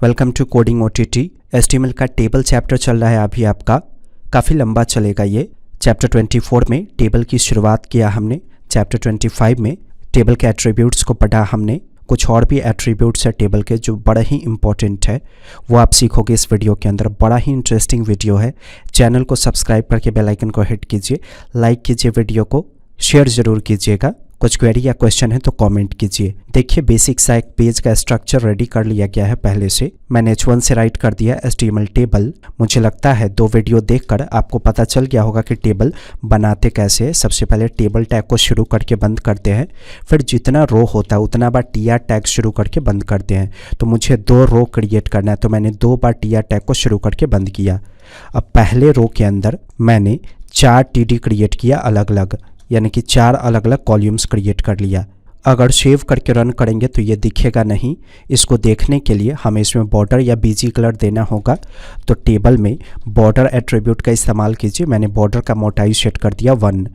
Welcome to coding OTT। HTML का table chapter चल रहा है अभी आपका, काफ़ी लंबा चलेगा ये। चैप्टर 24 में टेबल की शुरुआत किया हमने। चैप्टर 25 में टेबल के एट्रीब्यूट्स को पढ़ा हमने। कुछ और भी एट्रीब्यूट्स है टेबल के जो बड़ा ही इंपॉर्टेंट है, वो आप सीखोगे इस वीडियो के अंदर। बड़ा ही इंटरेस्टिंग वीडियो है। चैनल को सब्सक्राइब करके बेल आइकन को हिट कीजिए, लाइक कीजिए, वीडियो को शेयर ज़रूर कीजिएगा। कुछ क्वेरी या क्वेश्चन है तो कमेंट कीजिए। देखिए बेसिक सा एक पेज का स्ट्रक्चर रेडी कर लिया गया है पहले से। मैंने H1 से राइट कर दिया HTML टेबल। मुझे लगता है 2 वीडियो देखकर आपको पता चल गया होगा कि टेबल बनाते कैसे है। सबसे पहले टेबल टैग को शुरू करके बंद करते हैं, फिर जितना रो होता है उतना बार TR टैग शुरू करके बंद करते हैं। तो मुझे 2 रो क्रिएट करना है, तो मैंने 2 बार TR टैग को शुरू करके बंद किया। अब पहले रो के अंदर मैंने 4 TD क्रिएट किया अलग अलग, यानी कि 4 अलग अलग कॉलम्स क्रिएट कर लिया। अगर सेव करके रन करेंगे तो ये दिखेगा नहीं। इसको देखने के लिए हमें इसमें बॉर्डर या बीजी कलर देना होगा। तो टेबल में बॉर्डर एट्रीब्यूट का इस्तेमाल कीजिए। मैंने बॉर्डर का मोटाई सेट कर दिया 1।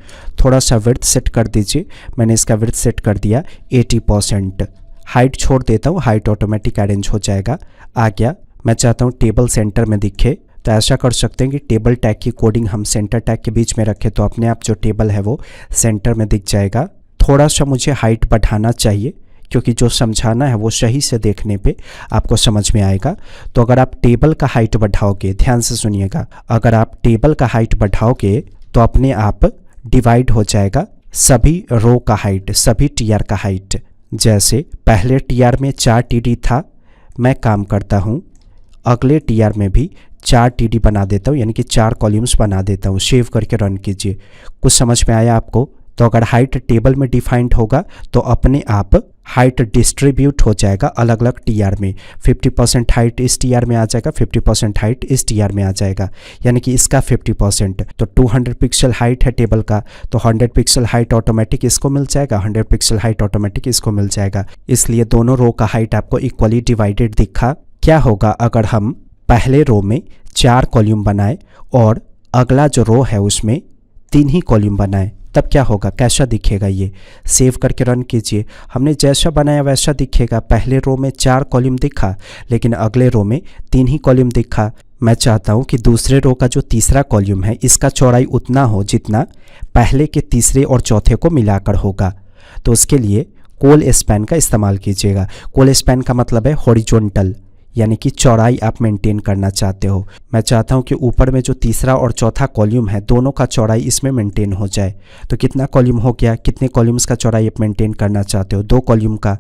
थोड़ा सा विड्थ सेट कर दीजिए। मैंने इसका विड्थ सेट कर दिया 80%। हाइट छोड़ देता हूँ, हाइट ऑटोमेटिक अरेंज हो जाएगा। आ गया। मैं चाहता हूँ टेबल सेंटर में दिखे, तो ऐसा कर सकते हैं कि टेबल टैग की कोडिंग हम सेंटर टैग के बीच में रखें, तो अपने आप जो टेबल है वो सेंटर में दिख जाएगा। थोड़ा सा मुझे हाइट बढ़ाना चाहिए, क्योंकि जो समझाना है वो सही से देखने पे आपको समझ में आएगा। तो अगर आप टेबल का हाइट बढ़ाओगे, ध्यान से सुनिएगा, अगर आप टेबल का हाइट बढ़ाओगे तो अपने आप डिवाइड हो जाएगा सभी रो का हाइट, सभी TR का हाइट। जैसे पहले TR में 4 TD था, मैं काम करता हूँ अगले TR में भी 4 TD बना देता हूँ, यानी कि 4 कॉलम्स बना देता हूँ। सेव करके रन कीजिए। कुछ समझ में आया आपको? तो अगर हाइट टेबल में डिफाइंड होगा तो अपने आप हाइट डिस्ट्रीब्यूट हो जाएगा अलग अलग TR में। 50% हाइट इस TR में आ जाएगा, 50% हाइट इस TR में आ जाएगा, यानी कि इसका 50%। तो 200 पिक्सल हाइट है टेबल का, तो 100 पिक्सल हाइट ऑटोमेटिक इसको मिल जाएगा, 100 पिक्सल हाइट ऑटोमेटिक इसको मिल जाएगा। इसलिए दोनों रो का हाइट आपको इक्वली डिवाइडेड दिखा। क्या होगा अगर हम पहले रो में 4 कॉलम बनाए और अगला जो रो है उसमें 3 ही कॉलम बनाए? तब क्या होगा, कैसा दिखेगा ये? सेव करके रन कीजिए। हमने जैसा बनाया वैसा दिखेगा। पहले रो में 4 कॉलम दिखा, लेकिन अगले रो में 3 ही कॉलम दिखा। मैं चाहता हूँ कि दूसरे रो का जो तीसरा कॉलम है इसका चौड़ाई उतना हो जितना पहले के तीसरे और चौथे को मिलाकर होगा। तो उसके लिए कोल स्पैन का इस्तेमाल कीजिएगा। कोल स्पैन का मतलब है हॉरिजॉन्टल, यानी कि चौड़ाई आप मेंटेन करना चाहते हो। मैं चाहता हूं कि ऊपर में जो तीसरा और चौथा कॉलम है दोनों का चौड़ाई इसमें मेंटेन हो जाए। तो कितना कॉलम हो गया, कितने कॉलम्स का चौड़ाई आप मेंटेन करना चाहते हो? 2 कॉलम का।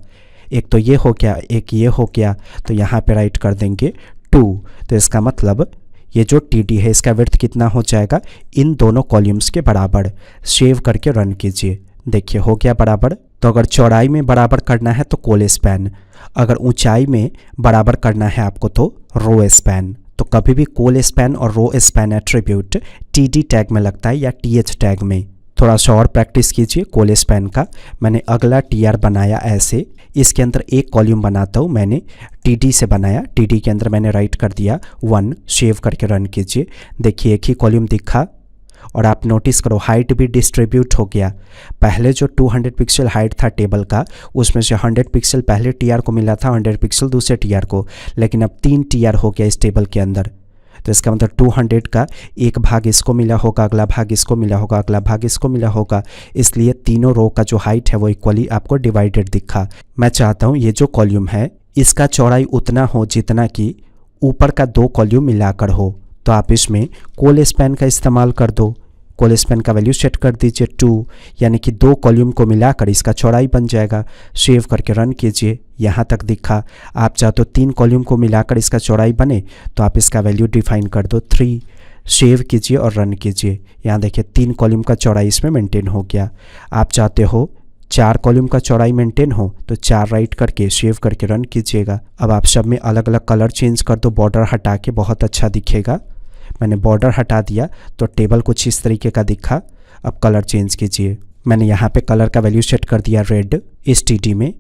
एक तो ये हो गया, एक ये हो गया, तो यहाँ पे राइट कर देंगे 2। तो इसका मतलब ये जो TD है इसका विड्थ कितना हो जाएगा, इन दोनों कॉलम्स के बराबर। सेव करके रन कीजिए। देखिए हो गया बराबर। तो अगर चौड़ाई में बराबर करना है तो कोल स्पैन, अगर ऊंचाई में बराबर करना है आपको तो रो स्पैन। तो कभी भी कोल स्पैन और row span attribute TD tag में लगता है या TH टैग में। थोड़ा सा और प्रैक्टिस कीजिए कोल स्पैन का। मैंने अगला TR बनाया ऐसे, इसके अंदर एक कॉलम बनाता हूँ। मैंने TD से बनाया, TD के अंदर मैंने राइट कर दिया 1। सेव करके रन कीजिए। देखिए एक ही कॉलम दिखा, और आप नोटिस करो हाइट भी डिस्ट्रीब्यूट हो गया। पहले जो 200 पिक्सल हाइट था टेबल का, उसमें से 100 पिक्सल पहले TR को मिला था, 100 पिक्सल दूसरे TR को, लेकिन अब 3 TR हो गया इस टेबल के अंदर। तो इसका मतलब 200 का एक भाग इसको मिला होगा, अगला भाग इसको मिला होगा, अगला भाग इसको मिला होगा। इसलिए तीनों रो का जो हाइट है वो इक्वली आपको डिवाइडेड दिखा। मैं चाहता हूँ ये जो कॉलम है इसका चौड़ाई उतना हो जितना कि ऊपर का 2 कॉलम मिलाकर हो। तो आप इसमें कोल स्पैन का इस्तेमाल कर दो। कोल स्पैन का वैल्यू सेट कर दीजिए 2, यानी कि 2 कॉलम को मिलाकर इसका चौड़ाई बन जाएगा। सेव करके रन कीजिए। यहाँ तक दिखा। आप चाहते हो 3 कॉलम को मिलाकर इसका चौड़ाई बने, तो आप इसका वैल्यू डिफाइन कर दो 3। सेव कीजिए और रन कीजिए। यहाँ देखिए 3 कॉलम का चौड़ाई इसमें मेंटेन हो गया। आप चाहते हो 4 कॉलम का चौड़ाई मेंटेन हो तो 4 राइट करके सेव करके रन कीजिएगा। अब आप सब में अलग अलग कलर चेंज कर दो, बॉर्डर हटा के, बहुत अच्छा दिखेगा। मैंने बॉर्डर हटा दिया तो टेबल कुछ इस तरीके का दिखा। अब कलर चेंज कीजिए। मैंने यहाँ पे कलर का वैल्यू सेट कर दिया रेड इस TD में।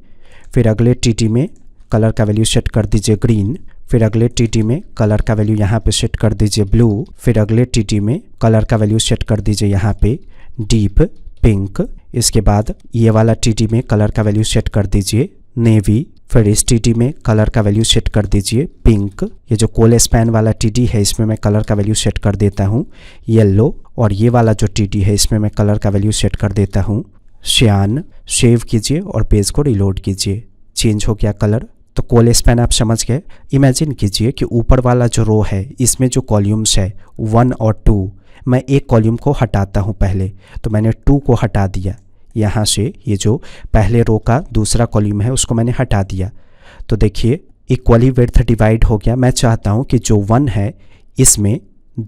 फिर अगले TD में कलर का वैल्यू सेट कर दीजिए ग्रीन। फिर अगले TD में कलर का वैल्यू यहाँ पे सेट कर दीजिए ब्लू। फिर अगले TD में कलर का वैल्यू सेट कर दीजिए यहाँ पे डीप पिंक। इसके बाद ये वाला TD में कलर का वैल्यू सेट कर दीजिए नेवी। फिर इस टीडी में कलर का वैल्यू सेट कर दीजिए पिंक। ये जो कोल स्पैन वाला टीडी है इसमें मैं कलर का वैल्यू सेट कर देता हूँ येलो। और ये वाला जो टीडी है इसमें मैं कलर का वैल्यू सेट कर देता हूँ श्यान। सेव कीजिए और पेज को रिलोड कीजिए। चेंज हो गया कलर। तो कोल स्पैन आप समझ गए। इमेजिन कीजिए कि ऊपर वाला जो रो है इसमें जो कॉल्यूम्स है 1 और 2, मैं एक कॉल्यूम को हटाता हूँ पहले। तो मैंने 2 को हटा दिया यहाँ से। ये जो पहले रो का दूसरा कॉल्यूम है उसको मैंने हटा दिया। तो देखिए इक्वली विड्थ डिवाइड हो गया। मैं चाहता हूँ कि जो 1 है इसमें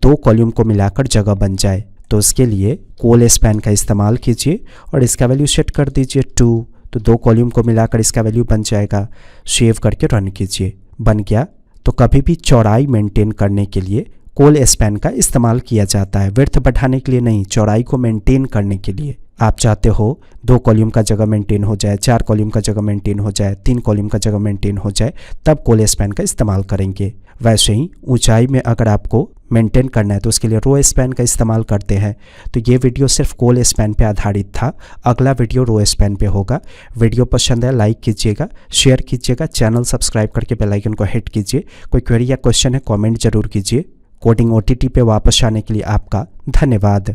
2 कॉल्यूम को मिलाकर जगह बन जाए। तो उसके लिए कोल स्पैन का इस्तेमाल कीजिए और इसका वैल्यू सेट कर दीजिए 2। तो 2 कॉल्यूम को मिलाकर इसका वैल्यू बन जाएगा। सेव करके रन कीजिए। बन गया। तो कभी भी चौड़ाई मेंटेन करने के लिए कोल स्पैन का इस्तेमाल किया जाता है, विड्थ बढ़ाने के लिए नहीं, चौड़ाई को मेंटेन करने के लिए। आप चाहते हो 2 कॉल्यूम का जगह मेंटेन हो जाए, 4 कॉल्यूम का जगह मेंटेन हो जाए, 3 कॉल्यूम का जगह मेंटेन हो जाए, तब कोल स्पैन का इस्तेमाल करेंगे। वैसे ही ऊंचाई में अगर आपको मेंटेन करना है तो उसके लिए रो स्पैन का इस्तेमाल करते हैं। तो ये वीडियो सिर्फ कोल स्पैन पे आधारित था। अगला वीडियो रो स्पैन पे होगा। वीडियो पसंद है लाइक कीजिएगा, शेयर कीजिएगा, चैनल सब्सक्राइब करके बेल आइकन को हिट कीजिए। कोई क्वेरी या क्वेश्चन है कमेंट जरूर कीजिए। कोडिंग OTT पे वापस आने के लिए आपका धन्यवाद।